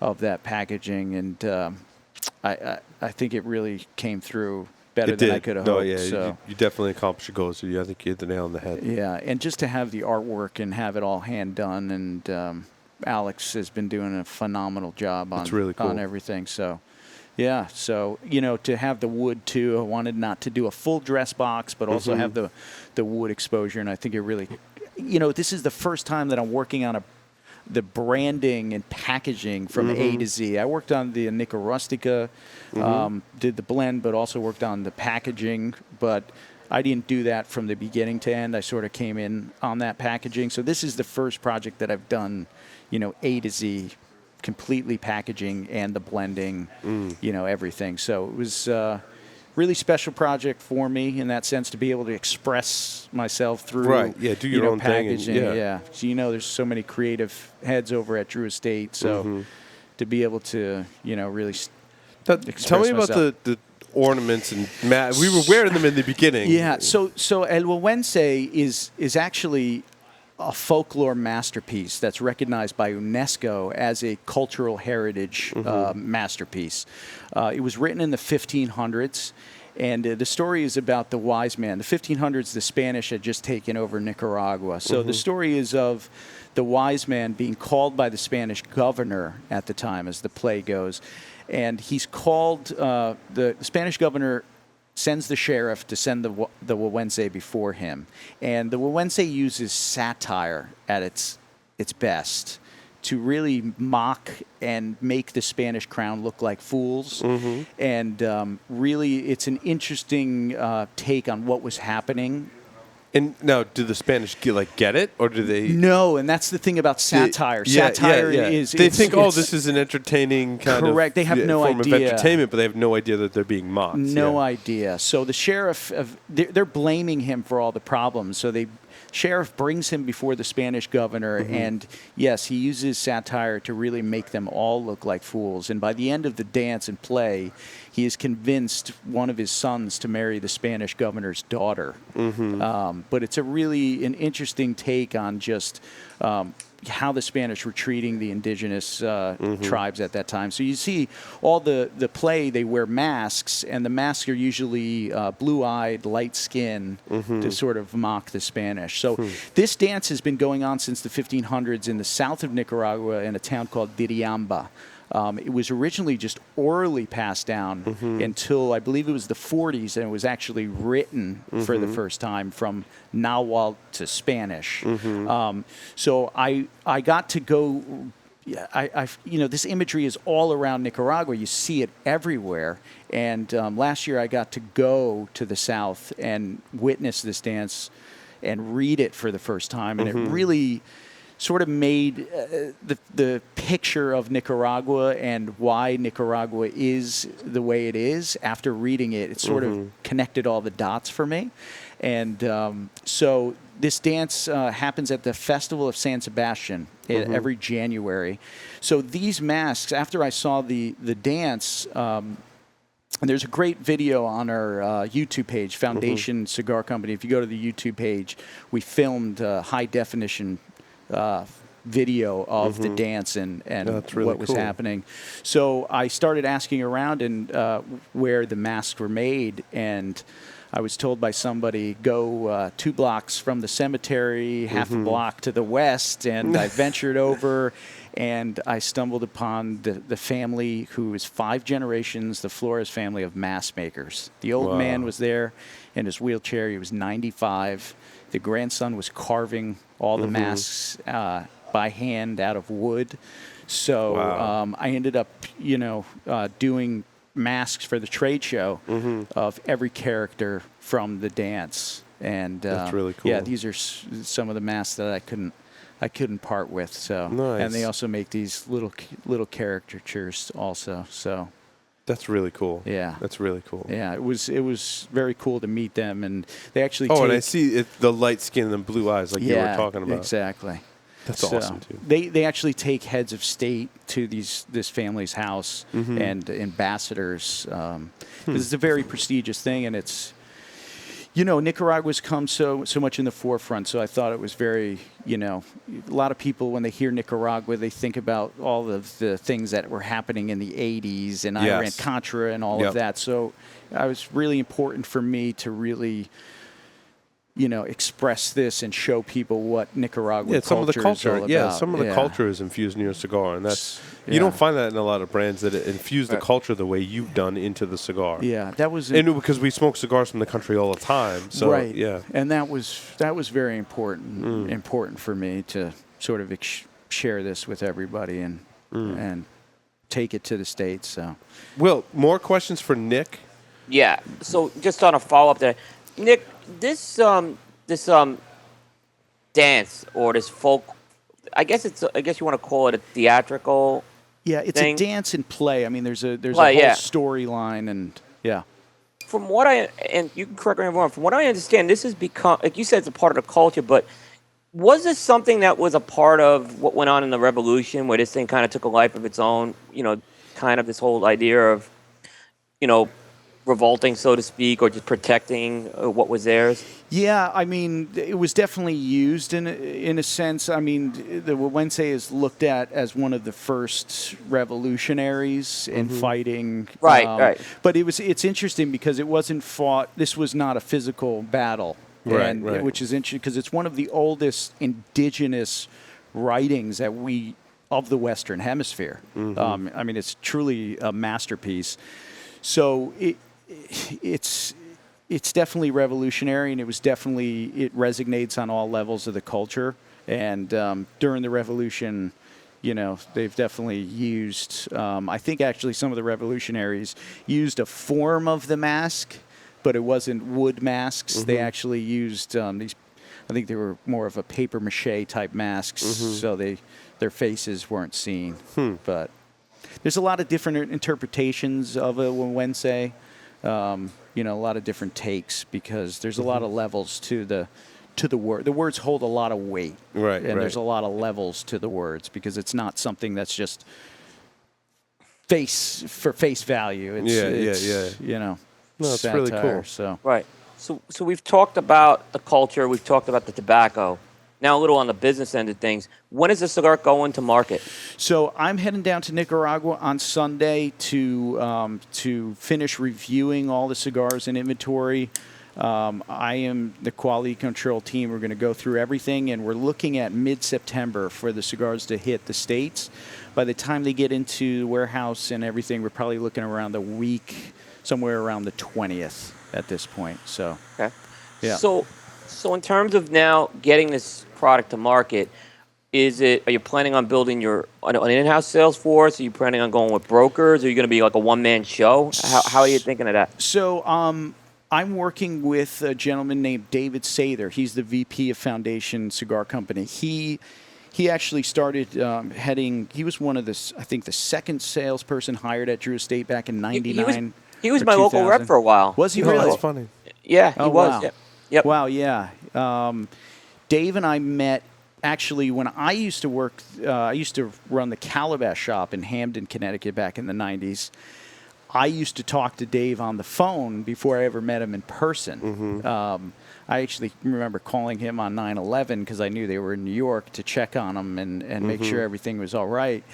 of that packaging. And I think it really came through better than I could have hoped. So. You definitely accomplished your goals. So I think you hit the nail on the head. Yeah, and just to have the artwork and have it all hand done, and Alex has been doing a phenomenal job on That's really cool. on everything. So. Yeah, so, to have the wood, too, I wanted not to do a full dress box, but also have the wood exposure, and I think it really, this is the first time that I'm working on the branding and packaging from A to Z. I worked on the Nica Rustica, did the blend, but also worked on the packaging, but I didn't do that from the beginning to end. I sort of came in on that packaging. So this is the first project that I've done, A to Z, completely packaging and the blending, everything. So it was a really special project for me in that sense to be able to express myself through, do your own packaging. thing. And, So there's so many creative heads over at Drew Estate. So to be able to, really tell me about the ornaments and we were wearing them in the beginning. Yeah. So El Güegüense is actually a folklore masterpiece that's recognized by UNESCO as a cultural heritage masterpiece. It was written in the 1500s, and the story is about the wise man. The 1500s, the Spanish had just taken over Nicaragua. So the story is of the wise man being called by the Spanish governor at the time, as the play goes. And he's called, the Spanish governor sends the sheriff to send the Güegüense before him. And the Güegüense uses satire at its best to really mock and make the Spanish crown look like fools. And really, it's an interesting take on what was happening. And now, do the Spanish get it, or do they? No, and that's the thing about satire. Satire is they think, this is an entertaining kind of correct. They have no form idea of entertainment, but they have no idea that they're being mocked. No idea. So the sheriff, they're blaming him for all the problems. So sheriff brings him before the Spanish governor, and yes, he uses satire to really make them all look like fools. And by the end of the dance and play, he has convinced one of his sons to marry the Spanish governor's daughter. But it's an interesting take on just how the Spanish were treating the indigenous tribes at that time. So you see all the play, they wear masks, and the masks are usually blue-eyed, light-skinned to sort of mock the Spanish. So this dance has been going on since the 1500s in the south of Nicaragua in a town called Diriamba. It was originally just orally passed down until I believe it was the 40s, and it was actually written for the first time from Nahuatl to Spanish. So I got to go. This imagery is all around Nicaragua. You see it everywhere. And last year I got to go to the south and witness this dance and read it for the first time, and it really sort of made the picture of Nicaragua and why Nicaragua is the way it is. After reading it, it sort of connected all the dots for me. And so this dance happens at the Festival of San Sebastian every January. So these masks, after I saw the dance, and there's a great video on our YouTube page, Foundation Cigar Company. If you go to the YouTube page, we filmed high definition video of the dance and really what was cool. happening. So I started asking around and where the masks were made, and I was told by somebody, go 2 blocks from the cemetery, half a block to the west, and I ventured over, and I stumbled upon the family who is 5 generations, the Flores family of mask makers. The old man was there in his wheelchair. He was 95. The grandson was carving all the masks by hand out of wood. So I ended up, doing masks for the trade show of every character from the dance. And that's really cool. Yeah, these are some of the masks that I couldn't part with. So nice. And they also make these little caricatures also. So. That's really cool. Yeah, that's really cool. Yeah, it was very cool to meet them, and they actually. And I see the light skin and the blue eyes, like you were talking about. Exactly. That's awesome too. They actually take heads of state to this family's house and ambassadors. This is a very prestigious thing, and it's. Nicaragua's come so much in the forefront, so I thought it was very, a lot of people, when they hear Nicaragua, they think about all of the things that were happening in the 80s and Iran-Contra and all of that. So it was really important for me to really express this and show people what Nicaraguan some of the culture is all about. some of the culture is infused in your cigar, and that's you don't find that in a lot of brands that infuse the culture the way you've done into the cigar. Yeah, that was because we smoke cigars from the country all the time. So, right. Yeah, and that was very important for me to sort of share this with everybody and take it to the States. So, Will, more questions for Nick? Yeah. So just on a follow up there, Nick, this dance or this folk, I guess you want to call it a theatrical. Yeah, it's thing. a dance and play. I mean, there's a whole storyline and From what and you can correct me if I'm wrong. From what I understand, this has become, like you said, it's a part of the culture. But was this something that was a part of what went on in the revolution, where this thing kind of took a life of its own? Kind of this whole idea of, revolting, so to speak, or just protecting what was theirs? Yeah, I mean, it was definitely used in a sense. I mean, the Güegüense is looked at as one of the first revolutionaries in fighting. Right. But it's interesting because it wasn't fought. This was not a physical battle, right. Which is interesting because it's one of the oldest indigenous writings of the Western Hemisphere. I mean, it's truly a masterpiece. So it's definitely revolutionary, and it resonates on all levels of the culture. And during the revolution, they've definitely used. I think actually some of the revolutionaries used a form of the mask, but it wasn't wood masks. They actually used these. I think they were more of a paper mache type masks, so their faces weren't seen. But there's a lot of different interpretations of a Güegüense. A lot of different takes because there's a lot of levels to the word. The words hold a lot of weight, right? And there's a lot of levels to the words because it's not something that's just face value. It's, No, it's satire, really cool. So Right. So we've talked about the culture. We've talked about the tobacco. Now a little on the business end of things. When is the cigar going to market? So I'm heading down to Nicaragua on Sunday to finish reviewing all the cigars in inventory. I am the quality control team. We're going to go through everything, and we're looking at mid-September for the cigars to hit the States. By the time they get into the warehouse and everything, we're probably looking around the week, somewhere around the 20th at this point. So, okay. Yeah. So in terms of now getting this product to market, are you planning on building an in-house sales force? Are you planning on going with brokers? Are you going to be like a one-man show? How are you thinking of that? So I'm working with a gentleman named David Sather. He's the VP of Foundation Cigar Company. He actually started heading. He was one of the second salesperson hired at Drew Estate back in '99. He was my local rep for a while. Was he Oh, really? that's funny. Yeah, he was. Wow. Yeah. Yep. Wow, yeah. Dave and I met actually when I used to work. I used to run the Calabash shop in Hamden, Connecticut, back in the '90s. I used to talk to Dave on the phone before I ever met him in person. I actually remember calling him on 9/11 because I knew they were in New York to check on him and make sure everything was all right.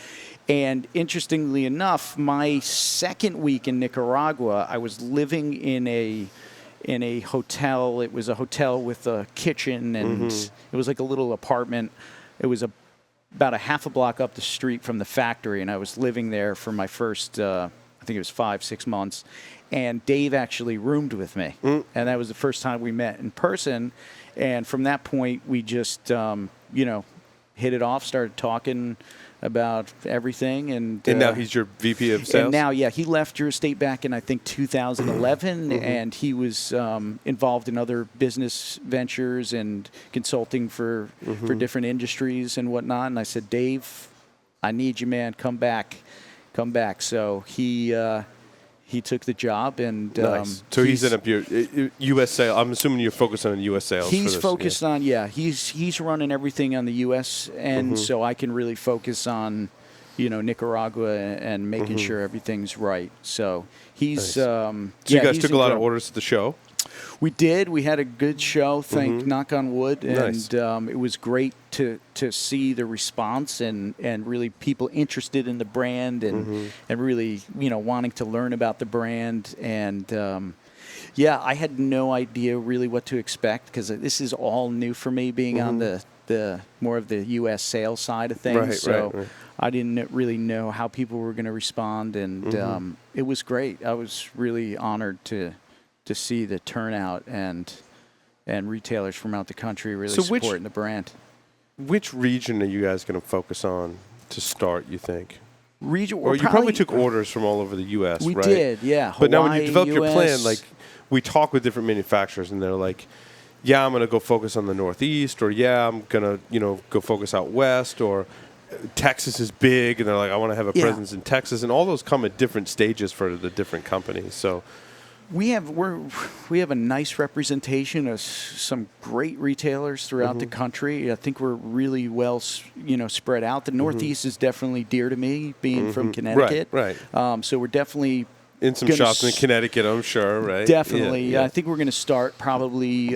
And interestingly enough, my second week in Nicaragua, I was living in a hotel. It was a hotel with a kitchen, and it was like a little apartment. It was about a half a block up the street from the factory, and I was living there for my first, I think it was 5-6 months. And Dave actually roomed with me, and that was the first time we met in person. And from that point, we just, hit it off, started talking about everything. And now he's your VP of sales? And now, yeah, he left your estate back in, I think, 2011, and he was involved in other business ventures and consulting for different industries and whatnot. And I said, Dave, I need you, man. Come back. So he took the job, and nice. So he's in your U.S. sales. I'm assuming you're focused on U.S. sales. He's for this, focused on he's running everything on the U.S. end, so I can really focus on Nicaragua and making sure everything's right. So he's nice. So you guys took a lot of orders at the show. We did. We had a good show. Knock on wood, and Nice. It was great to see the response and really people interested in the brand and really wanting to learn about the brand and Yeah, I had no idea really what to expect because this is all new for me, being on the more of the U.S. sales side of things. Right. I didn't really know how people were going to respond, and it was great. I was really honored to see the turnout and retailers from out the country really supporting the brand. Which region are you guys going to focus on to start, you think? Region, or you probably took orders from all over the U.S., we right? We did, yeah. But now when you Hawaii, develop your plan, US. like, we talk with different manufacturers, and they're like, yeah, I'm going to go focus on the Northeast, or yeah, I'm going to, go focus out West, or Texas is big, and they're like, I want to have a presence in Texas, and all those come at different stages for the different companies. So we have a nice representation of some great retailers throughout the country. I think we're really well, spread out. The Northeast is definitely dear to me, being from Connecticut. Right. So we're definitely in some shops in Connecticut, I'm sure, right? Definitely. Yeah. I think we're going to start probably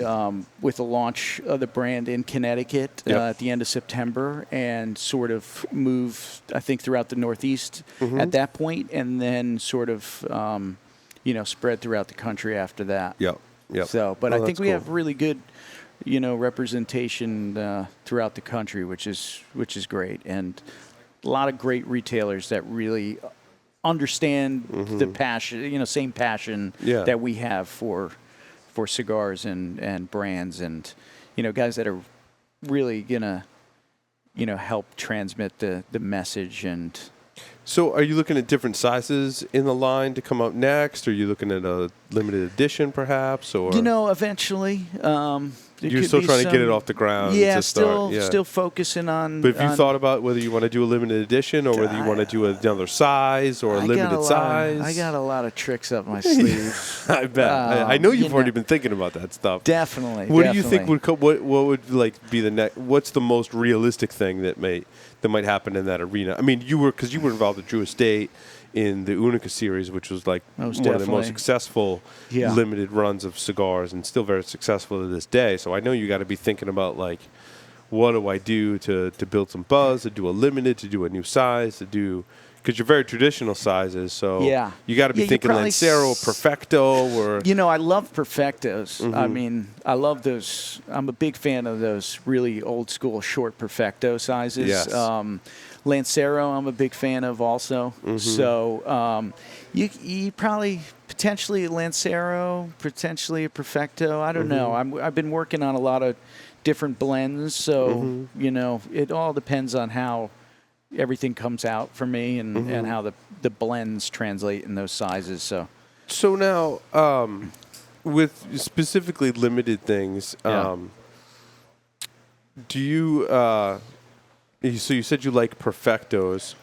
with the launch of the brand in Connecticut at the end of September, and sort of move, I think, throughout the Northeast at that point, and then sort of, spread throughout the country after that. Yep. So, but I think we cool. have really good, representation throughout the country, which is great, and a lot of great retailers that really understand the passion, same passion that we have for cigars and brands, and guys that are really gonna help transmit the message. And so, are you looking at different sizes in the line to come out next? Or are you looking at a limited edition, perhaps? Or eventually, you're still trying to get it off the ground. Yeah, to start. still focusing on. But have you thought about whether you want to do a limited edition, or whether you want to do another size or a limited size? I got a lot of tricks up my sleeve. I bet. I know you've already been thinking about that stuff. Definitely. What do you think would what would be the next? What's the most realistic thing that might happen in that arena? I mean, you were involved with Drew Estate in the Unica series, which was like one of the most successful limited runs of cigars, and still very successful to this day. So I know you got to be thinking about, like, what do I do to build some buzz, to do a limited, to do a new size, because you're very traditional sizes. So you got to be thinking Lancero, Perfecto, or I love Perfectos. I mean, I love those. I'm a big fan of those really old school short Perfecto sizes. Yes. Lancero, I'm a big fan of also. So you probably potentially a Lancero, potentially a Perfecto. I don't know. I've been working on a lot of different blends, so it all depends on how everything comes out for me, and how the blends translate in those sizes. So now with specifically limited things, do you? So you said you like Perfectos.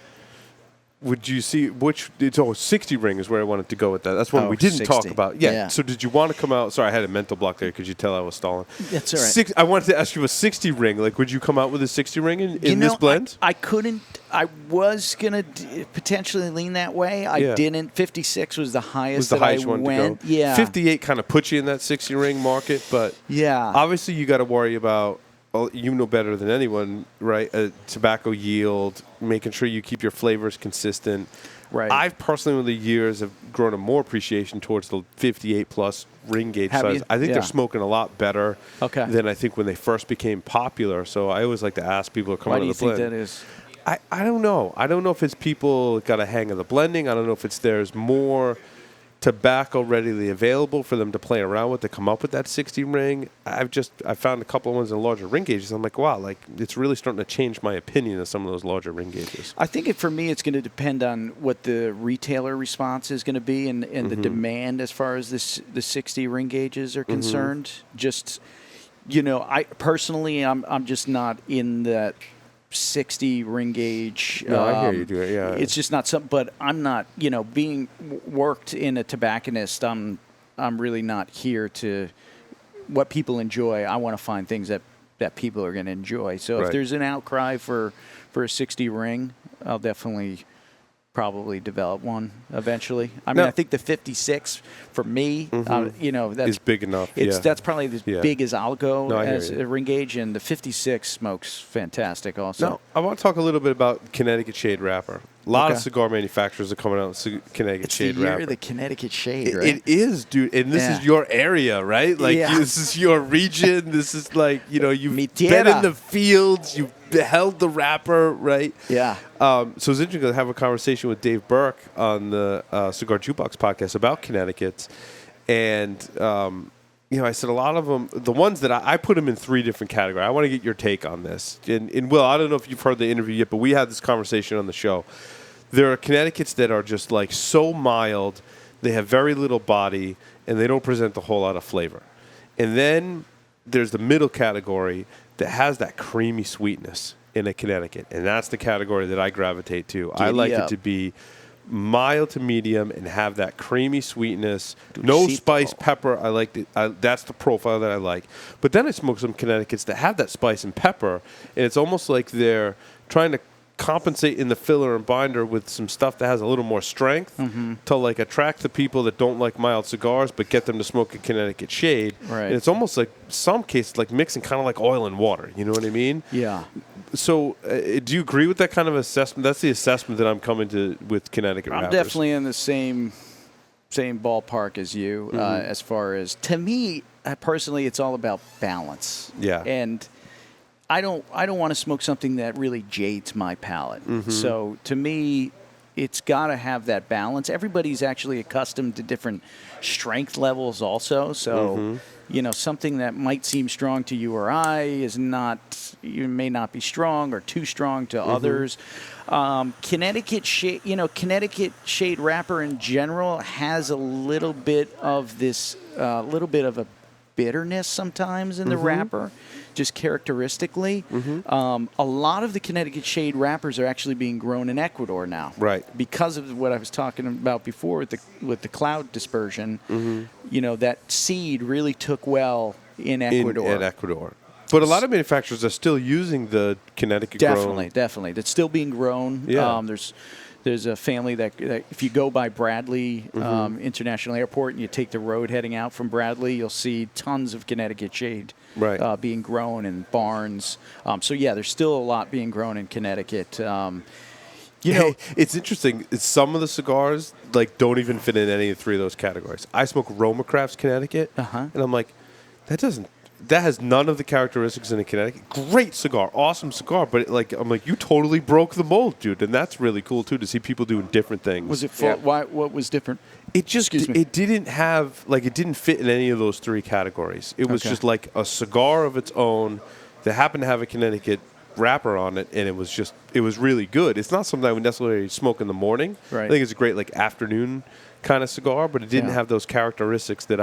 Would you see which? It's 60 ring is where I wanted to go with that. That's one we didn't 60. talk about. Yeah. So did you want to come out? Sorry, I had a mental block there. Could you tell I was stalling? That's all right. I wanted to ask you a 60 ring. Like, would you come out with a 60 ring in this blend? I couldn't. I was gonna potentially lean that way. I didn't. 56 was the highest. I went. To go. Yeah. 58 kind of puts you in that 60 ring market, but obviously you got to worry about. Well, you know better than anyone, right? Tobacco yield, making sure you keep your flavors consistent. Right. I've personally, over the years, have grown a more appreciation towards the 58-plus ring gauge size. You? I think they're smoking a lot better than I think when they first became popular. So I always like to ask people to come out of the blend. Why do you think that is? I don't know. I don't know if it's people got a hang of the blending. I don't know if there's more tobacco readily available for them to play around with to come up with that 60 ring. I found a couple of ones in larger ring gauges. I'm like, wow, like it's really starting to change my opinion of some of those larger ring gauges. I think for me, it's going to depend on what the retailer response is going to be, and the demand as far as the 60 ring gauges are concerned. Just, I personally, I'm just not in that 60 ring gauge. No, I hear you do it. Yeah, it's just not something. But I'm not, being worked in a tobacconist. I'm really not here to what people enjoy. I want to find things that people are going to enjoy. So if there's an outcry for a 60 ring, I'll definitely probably develop one eventually. I mean, I think the 56 for me, that's big enough. That's probably as big as I'll go as a ring gauge, and the 56 smokes fantastic also. Now, I want to talk a little bit about Connecticut Shade Wrapper. A lot of Okay. cigar manufacturers are coming out with Connecticut It's Shade the year wrapper. of the Connecticut Shade, right? It is, dude, and this Yeah. is your area, right? Like Yeah. this is your region. This is like you've Mi been tierra. in the fields. You've held the wrapper, right? Yeah. So it's interesting to have a conversation with Dave Burke on the Cigar Jukebox podcast about Connecticut's, and I said a lot of them, the ones that I put them in 3 different categories. I want to get your take on this. And Will, I don't know if you've heard the interview yet, but we had this conversation on the show. There are Connecticut's that are just like so mild, they have very little body, and they don't present a whole lot of flavor. And then there's the middle category that has that creamy sweetness in a Connecticut, and that's the category that I gravitate to. I Giddy like up. it to be mild to medium and have that creamy sweetness. No Dulcito. spice, pepper. I like it. That's the profile that I like. But then I smoke some Connecticut's that have that spice and pepper, and it's almost like they're trying to compensate in the filler and binder with some stuff that has a little more strength to like attract the people that don't like mild cigars, but get them to smoke a Connecticut Shade. Right. And it's almost like some cases like mixing kind of like oil and water. You know what I mean? Yeah. So, do you agree with that kind of assessment? That's the assessment that I'm coming to with Connecticut I'm wrappers. definitely in the same ballpark as you as far as, to me, personally, it's all about balance. Yeah. And I don't want to smoke something that really jades my palate. So to me, it's got to have that balance. Everybody's actually accustomed to different strength levels also. So, something that might seem strong to you or I is not, you may not be strong or too strong to others. Connecticut Shade wrapper in general has a little bit of this, little bit of a bitterness sometimes in the wrapper, just characteristically. A lot of the Connecticut Shade wrappers are actually being grown in Ecuador now, Right. Because of what I was talking about before with the cloud dispersion. That seed really took well in Ecuador. In Ecuador. But a lot of manufacturers are still using the Connecticut grown. Definitely. That's still being grown. Yeah. There's a family that if you go by Bradley International Airport and you take the road heading out from Bradley, you'll see tons of Connecticut Shade being grown in barns. There's still a lot being grown in Connecticut. It's interesting. Some of the cigars don't even fit in any of 3 of those categories. I smoke Roma Crafts Connecticut, and I'm like, that has none of the characteristics in a Connecticut. Great cigar, awesome cigar, but I'm like, you totally broke the mold, dude, and that's really cool too to see people doing different things. Was it full? Why? What was different? It just Excuse me. it didn't have it didn't fit in any of those 3 categories. It was just like a cigar of its own that happened to have a Connecticut wrapper on it, and it was really good. It's not something I would necessarily smoke in the morning. Right. I think it's a great afternoon kind of cigar, but it didn't have those characteristics that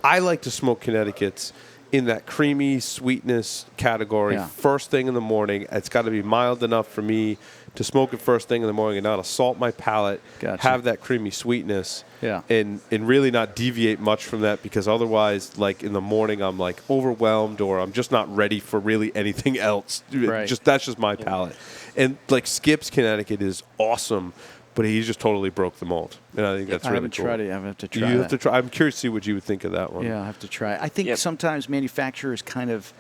I like to smoke Connecticut's in that creamy sweetness category. First thing in the morning. It's got to be mild enough for me to smoke it first thing in the morning and not assault my palate. Gotcha. Have that creamy sweetness. Yeah. And really not deviate much from that, because otherwise, in the morning, I'm overwhelmed, or I'm just not ready for really anything else. Right. That's just my palate. And Skip's Connecticut is awesome, but he just totally broke the mold, and I think that's really cool. I haven't tried it. I have to try You it. have to try. I'm curious to see what you would think of that one. Yeah, I have to try it. I think sometimes manufacturers kind of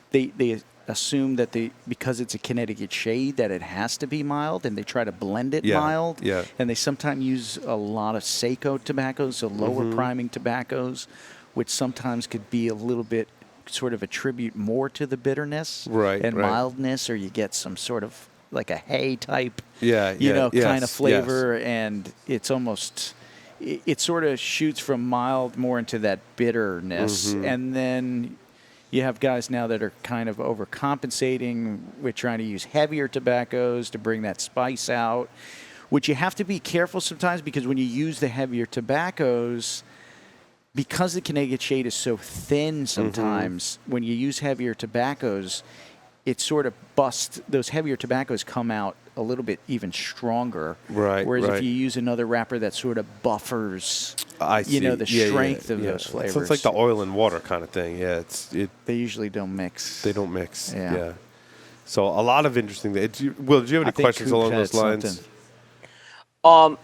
they assume that because it's a Connecticut Shade that it has to be mild, and they try to blend it mild. Yeah. And they sometimes use a lot of Seco tobaccos, so lower priming tobaccos, which sometimes could be a little bit sort of attribute more to the bitterness and mildness, or you get some sort of like a hay type, kind of flavor, and it's almost, it sort of shoots from mild more into that bitterness, and then you have guys now that are kind of overcompensating with trying to use heavier tobaccos to bring that spice out, which you have to be careful sometimes, because when you use the heavier tobaccos, because the Connecticut Shade is so thin sometimes, when you use heavier tobaccos, it sort of busts, those heavier tobaccos come out a little bit even stronger. Right. Whereas if you use another wrapper that sort of buffers, the strength of those flavors. So it's like the oil and water kind of thing. Yeah, they usually don't mix. They don't mix. Yeah. Yeah. So a lot of interesting. Will, do you have any questions along those lines? Not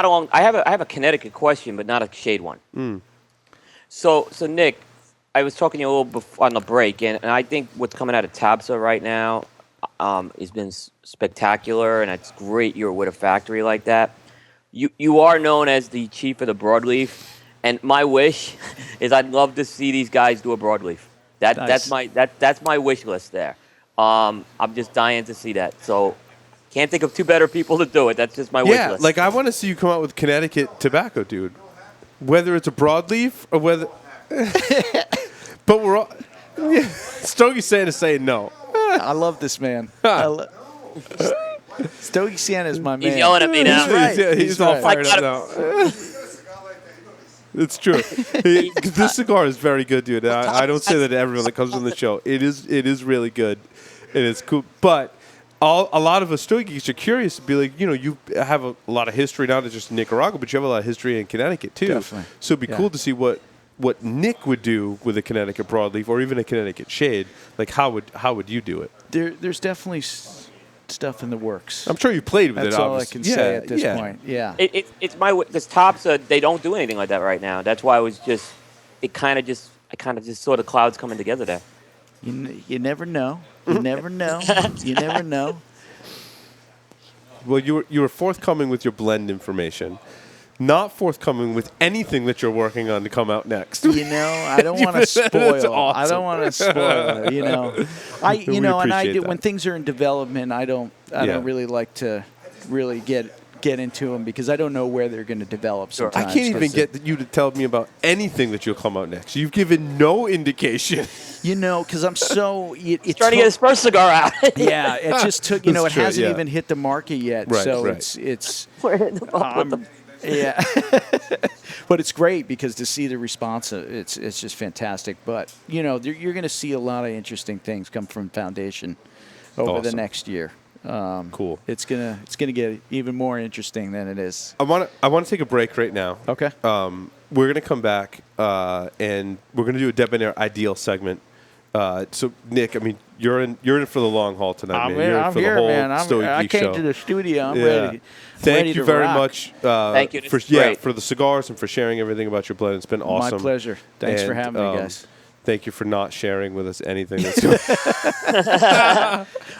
along. I have a Connecticut question, but not a Shade one. So Nick, I was talking to you a little before on the break, and I think what's coming out of Tabsa right now, has been spectacular, and it's great you're with a factory like that. You are known as the chief of the broadleaf, and my wish is I'd love to see these guys do a broadleaf. Nice. That's my wish list there. I'm just dying to see that. So can't think of two better people to do it. That's just my wish Yeah, list. like I want to see you come out with Connecticut tobacco, dude. Whether it's a broadleaf or whether, but we're all. Yeah. Stogie's saying no. I love this man. Stogie Santa is my man. He's yelling at me now. He's all right. fired up now. It's true. This cigar is very good, dude. I don't say that to everyone that comes on the show. It is really good, and it's cool. But a lot of us Stogie Geeks are curious to be like, you have a lot of history, not just in Nicaragua, but you have a lot of history in Connecticut too. Definitely. So it'd be cool to see what Nick would do with a Connecticut broadleaf or even a Connecticut shade. Like how would you do it? There's definitely stuff in the works. I'm sure you played with That's it. all I Obviously. can say at this point. Yeah. It's my this tops. They don't do anything like that right now. That's why I kind of just saw the clouds coming together there. You never know. You never know. You never know. Well, you were forthcoming with your blend information, not forthcoming with anything that you're working on to come out next. I don't want to spoil. Awesome. I don't want to spoil it. appreciate when things are in development, I don't really like to really get into them because I don't know where they're going to develop. I Sometimes, can't even get you to tell me about anything that you'll come out next. You've given no indication. Because I'm so it's Trying to get his first cigar out. Yeah, it just took. It That's true, hasn't yeah. even hit the market yet. Right, so right. it's. We're hitting them up with them. Yeah, but it's great because to see the response, it's just fantastic. But you're going to see a lot of interesting things come from Foundation over the Awesome. next year. Cool. It's gonna get even more interesting than it is. I want to take a break right now. Okay. We're gonna come back and we're gonna do a Debonair Ideal segment. So Nick, I mean, you're in for the long haul tonight, man. You're in for the whole Stogie I Geek came show. to the studio. I'm Yeah. ready. Thank ready you to very rock. much. Thank you. This For is great. for the cigars and for sharing everything about your blend. It's been awesome. My pleasure. Thanks for having me, guys. Thank you for not sharing with us anything that's going.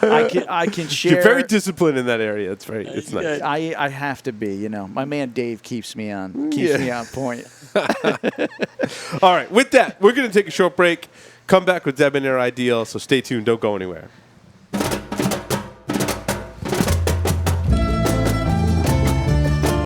I can share. You're very disciplined in that area. It's nice. I have to be. My man Dave keeps me on point. All right. With that, we're going to take a short break. Come back with Debonair Ideal. So stay tuned. Don't go anywhere.